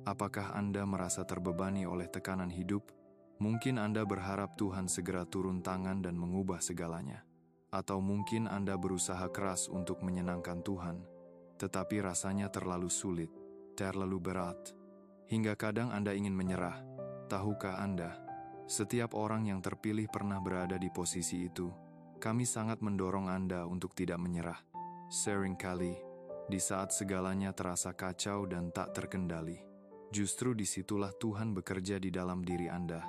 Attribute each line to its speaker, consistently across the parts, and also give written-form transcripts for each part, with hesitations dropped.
Speaker 1: Apakah Anda merasa terbebani oleh tekanan hidup? Mungkin Anda berharap Tuhan segera turun tangan dan mengubah segalanya. Atau mungkin Anda berusaha keras untuk menyenangkan Tuhan, tetapi rasanya terlalu sulit, terlalu berat, hingga kadang Anda ingin menyerah. Tahukah Anda, setiap orang yang terpilih pernah berada di posisi itu. Kami sangat mendorong Anda untuk tidak menyerah. Seringkali, di saat segalanya terasa kacau dan tak terkendali, justru disitulah Tuhan bekerja di dalam diri Anda.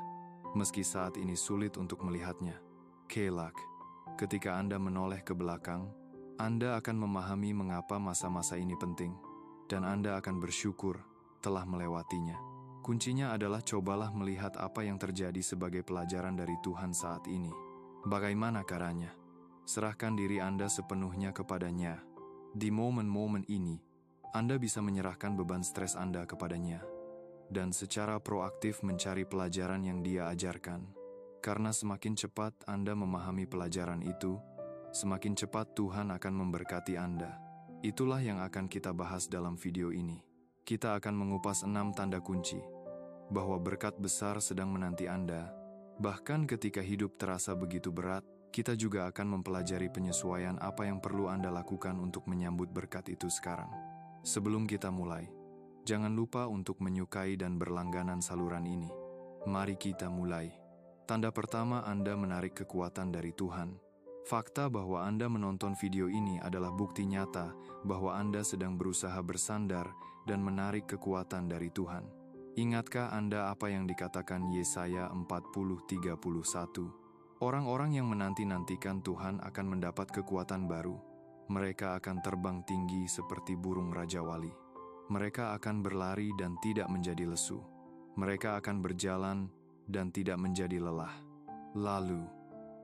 Speaker 1: Meski saat ini sulit untuk melihatnya. Kelak, ketika Anda menoleh ke belakang, Anda akan memahami mengapa masa-masa ini penting, dan Anda akan bersyukur telah melewatinya. Kuncinya adalah cobalah melihat apa yang terjadi sebagai pelajaran dari Tuhan saat ini. Bagaimana caranya? Serahkan diri Anda sepenuhnya kepadanya. Di momen-momen ini, Anda bisa menyerahkan beban stres Anda kepadanya, dan secara proaktif mencari pelajaran yang Dia ajarkan. Karena semakin cepat Anda memahami pelajaran itu, semakin cepat Tuhan akan memberkati Anda. Itulah yang akan kita bahas dalam video ini. Kita akan mengupas 6 tanda kunci bahwa berkat besar sedang menanti Anda. Bahkan ketika hidup terasa begitu berat, kita juga akan mempelajari penyesuaian apa yang perlu Anda lakukan untuk menyambut berkat itu sekarang. Sebelum kita mulai, jangan lupa untuk menyukai dan berlangganan saluran ini. Mari kita mulai. Tanda pertama, Anda menarik kekuatan dari Tuhan. Fakta bahwa Anda menonton video ini adalah bukti nyata bahwa Anda sedang berusaha bersandar dan menarik kekuatan dari Tuhan. Ingatkah Anda apa yang dikatakan Yesaya 40:31? Orang-orang yang menanti-nantikan Tuhan akan mendapat kekuatan baru. Mereka akan terbang tinggi seperti burung Raja Wali. Mereka akan berlari dan tidak menjadi lesu. Mereka akan berjalan dan tidak menjadi lelah. Lalu,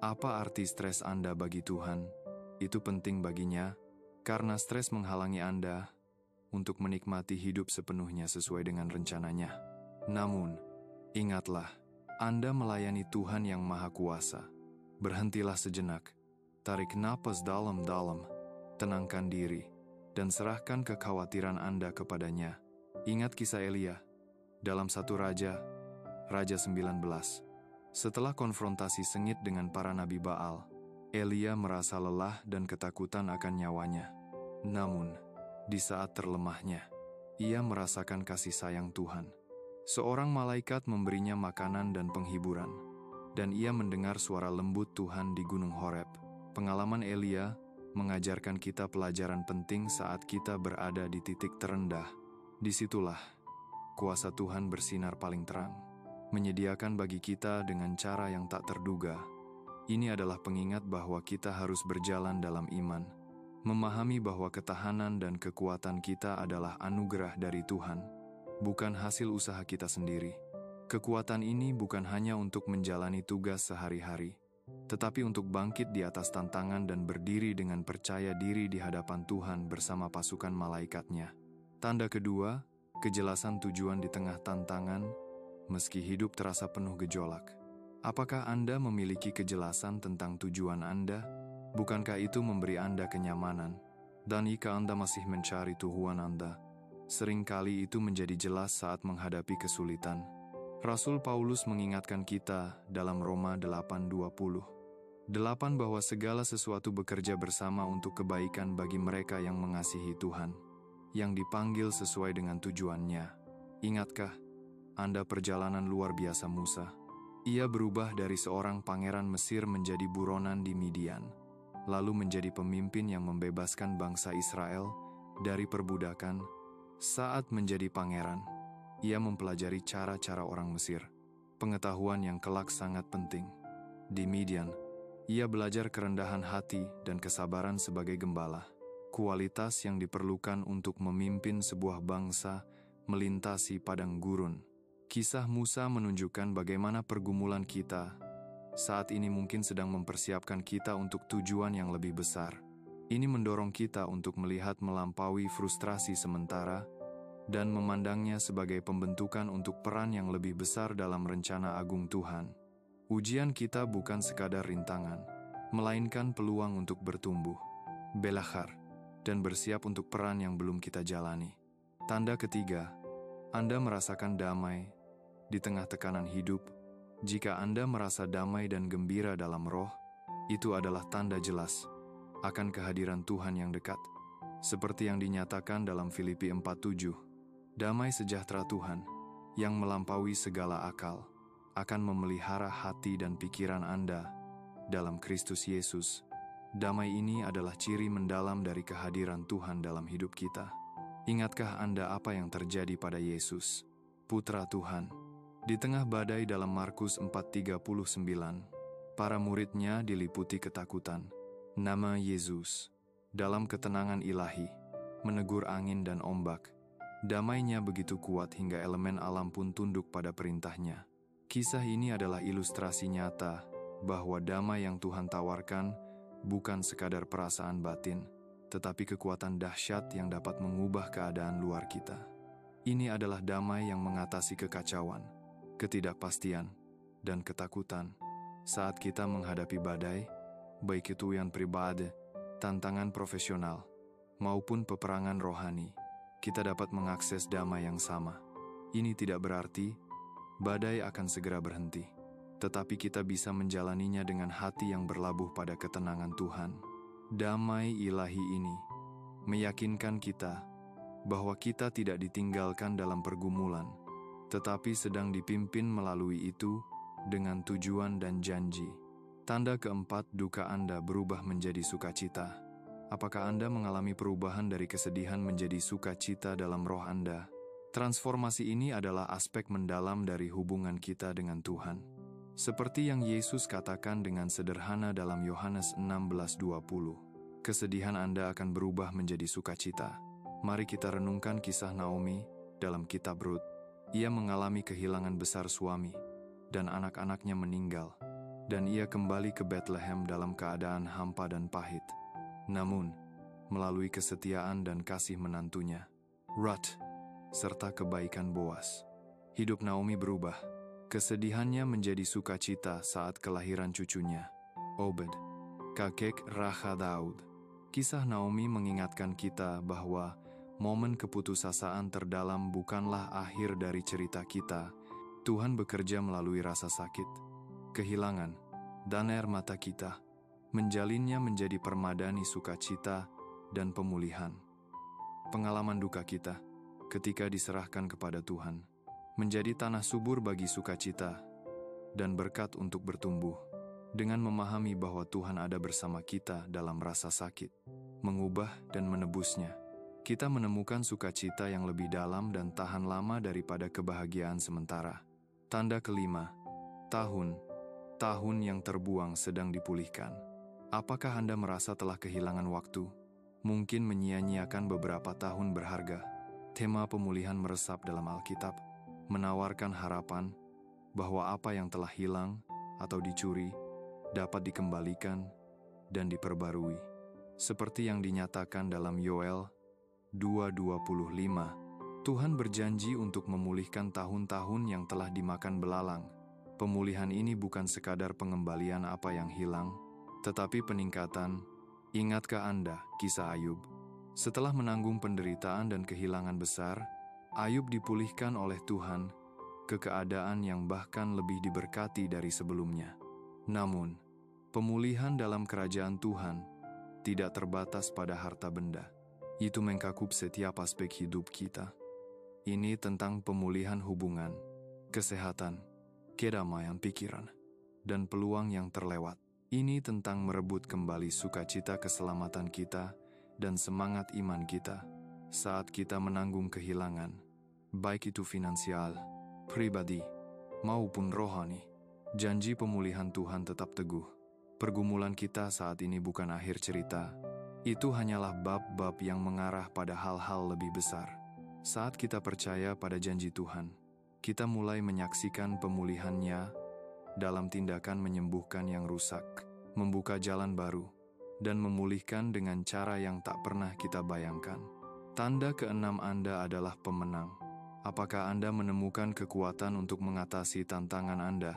Speaker 1: apa arti stres Anda bagi Tuhan? Itu penting baginya, karena stres menghalangi Anda untuk menikmati hidup sepenuhnya sesuai dengan rencananya. Namun, ingatlah, Anda melayani Tuhan yang Maha Kuasa. Berhentilah sejenak, tarik napas dalam-dalam, tenangkan diri, dan serahkan kekhawatiran Anda kepadanya. Ingat kisah Elia dalam 1 Raja 19. Setelah konfrontasi sengit dengan para nabi Baal, Elia merasa lelah dan ketakutan akan nyawanya. Namun, di saat terlemahnya, ia merasakan kasih sayang Tuhan. Seorang malaikat memberinya makanan dan penghiburan, dan ia mendengar suara lembut Tuhan di Gunung Horeb. Pengalaman Elia mengajarkan kita pelajaran penting saat kita berada di titik terendah. Disitulah kuasa Tuhan bersinar paling terang, menyediakan bagi kita dengan cara yang tak terduga. Ini adalah pengingat bahwa kita harus berjalan dalam iman, memahami bahwa ketahanan dan kekuatan kita adalah anugerah dari Tuhan, bukan hasil usaha kita sendiri. Kekuatan ini bukan hanya untuk menjalani tugas sehari-hari, tetapi untuk bangkit di atas tantangan dan berdiri dengan percaya diri di hadapan Tuhan bersama pasukan malaikatnya. Tanda kedua, kejelasan tujuan di tengah tantangan, meski hidup terasa penuh gejolak. Apakah Anda memiliki kejelasan tentang tujuan Anda? Bukankah itu memberi Anda kenyamanan? Dan jika Anda masih mencari Tuhan Anda, seringkali itu menjadi jelas saat menghadapi kesulitan. Rasul Paulus mengingatkan kita dalam Roma 8:20 bahwa segala sesuatu bekerja bersama untuk kebaikan bagi mereka yang mengasihi Tuhan, yang dipanggil sesuai dengan tujuannya. Ingatkah Anda perjalanan luar biasa Musa? Ia berubah dari seorang pangeran Mesir menjadi buronan di Midian, lalu menjadi pemimpin yang membebaskan bangsa Israel dari perbudakan. Saat menjadi pangeran, ia mempelajari cara-cara orang Mesir, pengetahuan yang kelak sangat penting. Di Midian, ia belajar kerendahan hati dan kesabaran sebagai gembala, kualitas yang diperlukan untuk memimpin sebuah bangsa melintasi padang gurun. Kisah Musa menunjukkan bagaimana pergumulan kita saat ini mungkin sedang mempersiapkan kita untuk tujuan yang lebih besar. Ini mendorong kita untuk melihat melampaui frustrasi sementara dan memandangnya sebagai pembentukan untuk peran yang lebih besar dalam rencana agung Tuhan. Ujian kita bukan sekadar rintangan, melainkan peluang untuk bertumbuh, belajar, dan bersiap untuk peran yang belum kita jalani. Tanda ketiga, Anda merasakan damai di tengah tekanan hidup. Jika Anda merasa damai dan gembira dalam roh, itu adalah tanda jelas akan kehadiran Tuhan yang dekat. Seperti yang dinyatakan dalam Filipi 4:7, damai sejahtera Tuhan yang melampaui segala akal akan memelihara hati dan pikiran Anda dalam Kristus Yesus. Damai ini adalah ciri mendalam dari kehadiran Tuhan dalam hidup kita. Ingatkah Anda apa yang terjadi pada Yesus, Putra Tuhan? Di tengah badai dalam Markus 4:39, para muridnya diliputi ketakutan. Nama Yesus, dalam ketenangan ilahi, menegur angin dan ombak. Damainya begitu kuat hingga elemen alam pun tunduk pada perintahnya. Kisah ini adalah ilustrasi nyata bahwa damai yang Tuhan tawarkan bukan sekadar perasaan batin, tetapi kekuatan dahsyat yang dapat mengubah keadaan luar kita. Ini adalah damai yang mengatasi kekacauan, ketidakpastian, dan ketakutan. Saat kita menghadapi badai, baik itu yang pribadi, tantangan profesional, maupun peperangan rohani, kita dapat mengakses damai yang sama. Ini tidak berarti badai akan segera berhenti, tetapi kita bisa menjalaninya dengan hati yang berlabuh pada ketenangan Tuhan. Damai ilahi ini meyakinkan kita bahwa kita tidak ditinggalkan dalam pergumulan, tetapi sedang dipimpin melalui itu dengan tujuan dan janji. Tanda keempat, duka Anda berubah menjadi sukacita. Apakah Anda mengalami perubahan dari kesedihan menjadi sukacita dalam roh Anda? Transformasi ini adalah aspek mendalam dari hubungan kita dengan Tuhan. Seperti yang Yesus katakan dengan sederhana dalam Yohanes 16:20, kesedihan Anda akan berubah menjadi sukacita. Mari kita renungkan kisah Naomi dalam kitab Rut. Ia mengalami kehilangan besar suami, dan anak-anaknya meninggal, dan ia kembali ke Bethlehem dalam keadaan hampa dan pahit. Namun, melalui kesetiaan dan kasih menantunya, Ruth, serta kebaikan Boas, hidup Naomi berubah. Kesedihannya menjadi sukacita saat kelahiran cucunya, Obed, kakek Racha Daud. Kisah Naomi mengingatkan kita bahwa momen keputusasaan terdalam bukanlah akhir dari cerita kita. Tuhan bekerja melalui rasa sakit, kehilangan, dan air mata kita, menjalinnya menjadi permadani sukacita dan pemulihan. Pengalaman duka kita, ketika diserahkan kepada Tuhan, menjadi tanah subur bagi sukacita dan berkat untuk bertumbuh. Dengan memahami bahwa Tuhan ada bersama kita dalam rasa sakit, mengubah dan menebusnya, kita menemukan sukacita yang lebih dalam dan tahan lama daripada kebahagiaan sementara. Tanda kelima, tahun yang terbuang sedang dipulihkan. Apakah Anda merasa telah kehilangan waktu? Mungkin menyia-nyiakan beberapa tahun berharga. Tema pemulihan meresap dalam Alkitab, menawarkan harapan bahwa apa yang telah hilang atau dicuri dapat dikembalikan dan diperbarui. Seperti yang dinyatakan dalam Yoel 2:25, Tuhan berjanji untuk memulihkan tahun-tahun yang telah dimakan belalang. Pemulihan ini bukan sekadar pengembalian apa yang hilang, tetapi peningkatan. Ingatkah Anda kisah Ayub? Setelah menanggung penderitaan dan kehilangan besar, Ayub dipulihkan oleh Tuhan ke keadaan yang bahkan lebih diberkati dari sebelumnya. Namun, pemulihan dalam kerajaan Tuhan tidak terbatas pada harta benda. Itu mencakup setiap aspek hidup kita. Ini tentang pemulihan hubungan, kesehatan, kedamaian pikiran, dan peluang yang terlewat. Ini tentang merebut kembali sukacita keselamatan kita dan semangat iman kita saat kita menanggung kehilangan, baik itu finansial, pribadi, maupun rohani. Janji pemulihan Tuhan tetap teguh. Pergumulan kita saat ini bukan akhir cerita. Itu hanyalah bab-bab yang mengarah pada hal-hal lebih besar. Saat kita percaya pada janji Tuhan, kita mulai menyaksikan pemulihannya dalam tindakan menyembuhkan yang rusak, membuka jalan baru, dan memulihkan dengan cara yang tak pernah kita bayangkan. Tanda keenam Anda adalah pemenang. Apakah Anda menemukan kekuatan untuk mengatasi tantangan Anda?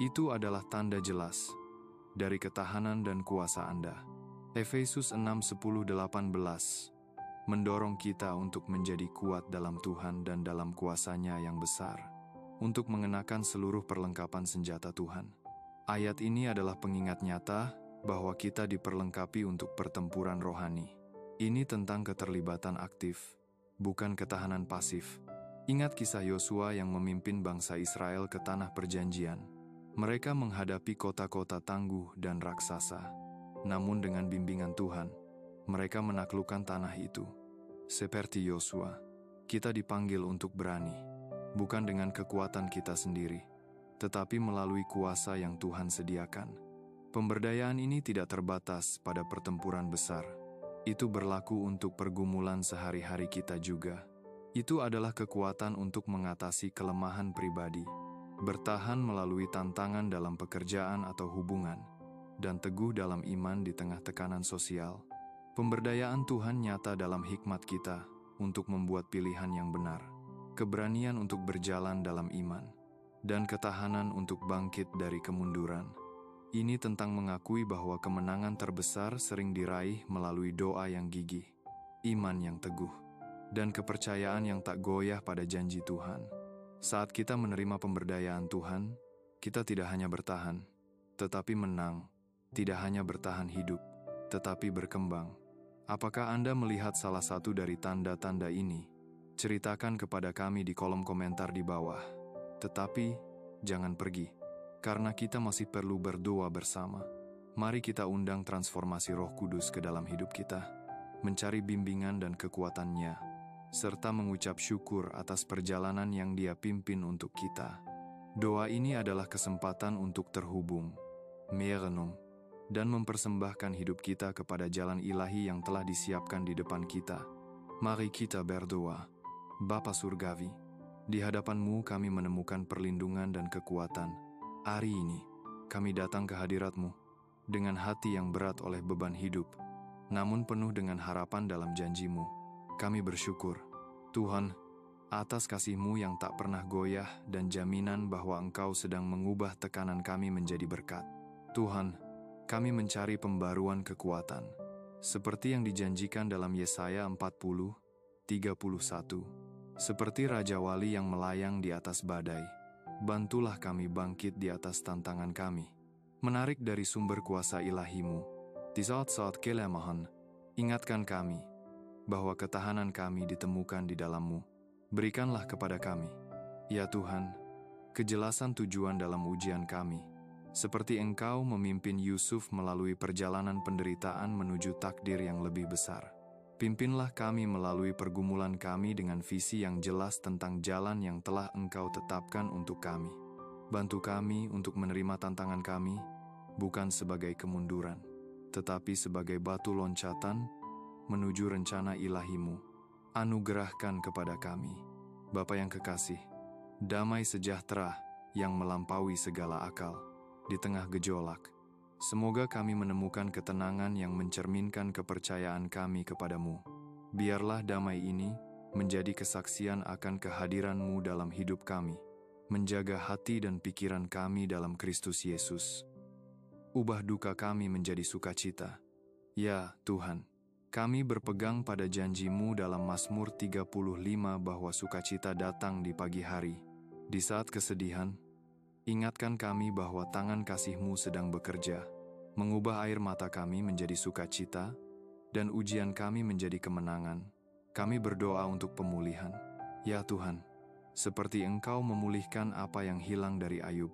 Speaker 1: Itu adalah tanda jelas dari ketahanan dan kuasa Anda. Efesus 6:10-18 mendorong kita untuk menjadi kuat dalam Tuhan dan dalam kuasa-Nya yang besar, untuk mengenakan seluruh perlengkapan senjata Tuhan. Ayat ini adalah pengingat nyata bahwa kita diperlengkapi untuk pertempuran rohani. Ini tentang keterlibatan aktif, bukan ketahanan pasif. Ingat kisah Yosua yang memimpin bangsa Israel ke tanah perjanjian. Mereka menghadapi kota-kota tangguh dan raksasa. Namun dengan bimbingan Tuhan, mereka menaklukkan tanah itu. Seperti Yosua, kita dipanggil untuk berani, bukan dengan kekuatan kita sendiri, tetapi melalui kuasa yang Tuhan sediakan. Pemberdayaan ini tidak terbatas pada pertempuran besar. Itu berlaku untuk pergumulan sehari-hari kita juga. Itu adalah kekuatan untuk mengatasi kelemahan pribadi, bertahan melalui tantangan dalam pekerjaan atau hubungan, dan teguh dalam iman di tengah tekanan sosial. Pemberdayaan Tuhan nyata dalam hikmat kita untuk membuat pilihan yang benar, keberanian untuk berjalan dalam iman, dan ketahanan untuk bangkit dari kemunduran. Ini tentang mengakui bahwa kemenangan terbesar sering diraih melalui doa yang gigih, iman yang teguh, dan kepercayaan yang tak goyah pada janji Tuhan. Saat kita menerima pemberdayaan Tuhan, kita tidak hanya bertahan, tetapi menang. Tidak hanya bertahan hidup, tetapi berkembang. Apakah Anda melihat salah satu dari tanda-tanda ini? Ceritakan kepada kami di kolom komentar di bawah. Tetapi, jangan pergi, karena kita masih perlu berdoa bersama. Mari kita undang transformasi Roh Kudus ke dalam hidup kita, mencari bimbingan dan kekuatan-Nya, serta mengucap syukur atas perjalanan yang Dia pimpin untuk kita. Doa ini adalah kesempatan untuk terhubung, merenung, dan mempersembahkan hidup kita kepada jalan ilahi yang telah disiapkan di depan kita. Mari kita berdoa. Bapa Surgawi, di hadapan-Mu kami menemukan perlindungan dan kekuatan. Hari ini, kami datang ke hadirat-Mu dengan hati yang berat oleh beban hidup, namun penuh dengan harapan dalam janji-Mu. Kami bersyukur, Tuhan, atas kasih-Mu yang tak pernah goyah dan jaminan bahwa Engkau sedang mengubah tekanan kami menjadi berkat. Tuhan, kami mencari pembaruan kekuatan, seperti yang dijanjikan dalam Yesaya 40:31. Seperti Raja Wali yang melayang di atas badai, bantulah kami bangkit di atas tantangan kami, menarik dari sumber kuasa ilahi-Mu. Di saat-saat kelemahan, ingatkan kami bahwa ketahanan kami ditemukan di dalam-Mu. Berikanlah kepada kami, ya Tuhan, kejelasan tujuan dalam ujian kami, seperti Engkau memimpin Yusuf melalui perjalanan penderitaan menuju takdir yang lebih besar. Pimpinlah kami melalui pergumulan kami dengan visi yang jelas tentang jalan yang telah Engkau tetapkan untuk kami. Bantu kami untuk menerima tantangan kami, bukan sebagai kemunduran, tetapi sebagai batu loncatan menuju rencana ilahi-Mu. Anugerahkan kepada kami, Bapa yang kekasih, damai sejahtera yang melampaui segala akal di tengah gejolak. Semoga kami menemukan ketenangan yang mencerminkan kepercayaan kami kepadamu. Biarlah damai ini menjadi kesaksian akan kehadiran-Mu dalam hidup kami, menjaga hati dan pikiran kami dalam Kristus Yesus. Ubah duka kami menjadi sukacita. Ya Tuhan, kami berpegang pada janji-Mu dalam Mazmur 35 bahwa sukacita datang di pagi hari. Di saat kesedihan, ingatkan kami bahwa tangan kasih-Mu sedang bekerja, mengubah air mata kami menjadi sukacita, dan ujian kami menjadi kemenangan. Kami berdoa untuk pemulihan. Ya Tuhan, seperti Engkau memulihkan apa yang hilang dari Ayub,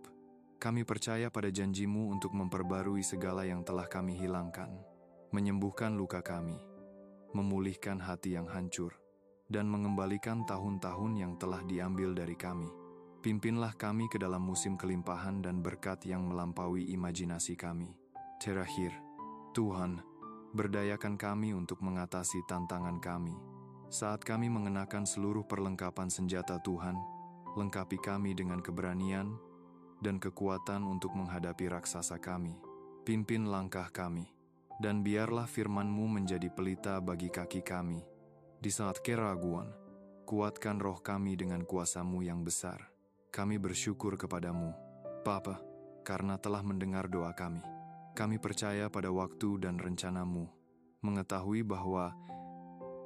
Speaker 1: kami percaya pada janji-Mu untuk memperbarui segala yang telah kami hilangkan, menyembuhkan luka kami, memulihkan hati yang hancur, dan mengembalikan tahun-tahun yang telah diambil dari kami. Pimpinlah kami ke dalam musim kelimpahan dan berkat yang melampaui imajinasi kami. Terakhir, Tuhan, berdayakan kami untuk mengatasi tantangan kami. Saat kami mengenakan seluruh perlengkapan senjata Tuhan, lengkapi kami dengan keberanian dan kekuatan untuk menghadapi raksasa kami. Pimpin langkah kami, dan biarlah firman-Mu menjadi pelita bagi kaki kami. Di saat keraguan, kuatkan roh kami dengan kuasa-Mu yang besar. Kami bersyukur kepadamu, Bapa, karena telah mendengar doa kami. Kami percaya pada waktu dan rencana-Mu, mengetahui bahwa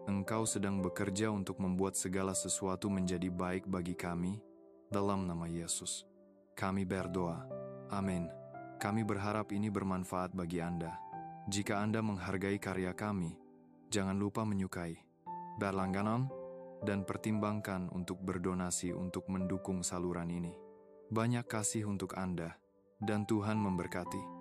Speaker 1: Engkau sedang bekerja untuk membuat segala sesuatu menjadi baik bagi kami, dalam nama Yesus. Kami berdoa. Amin. Kami berharap ini bermanfaat bagi Anda. Jika Anda menghargai karya kami, jangan lupa menyukai, berlangganan, dan pertimbangkan untuk berdonasi untuk mendukung saluran ini. Banyak kasih untuk Anda, dan Tuhan memberkati.